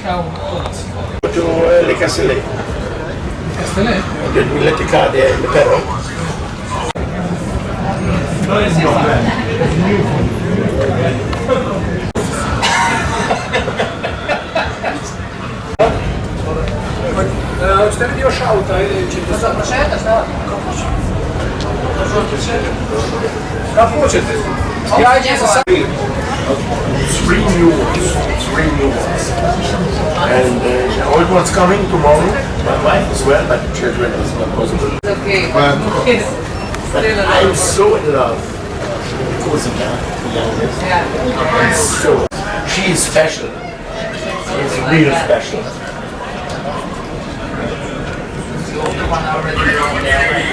To Le Castellet. Castellet? Del Millette Cade, le Perro. Stai dio šauta, Kako hoćete? Ja idem za Three new ones. Three new ones. And the old one's coming tomorrow. My wife as well, but children is not possible. Okay. But I'm so in love. Cosima, the youngest. Yeah. So she is special. She's real special. The older one already.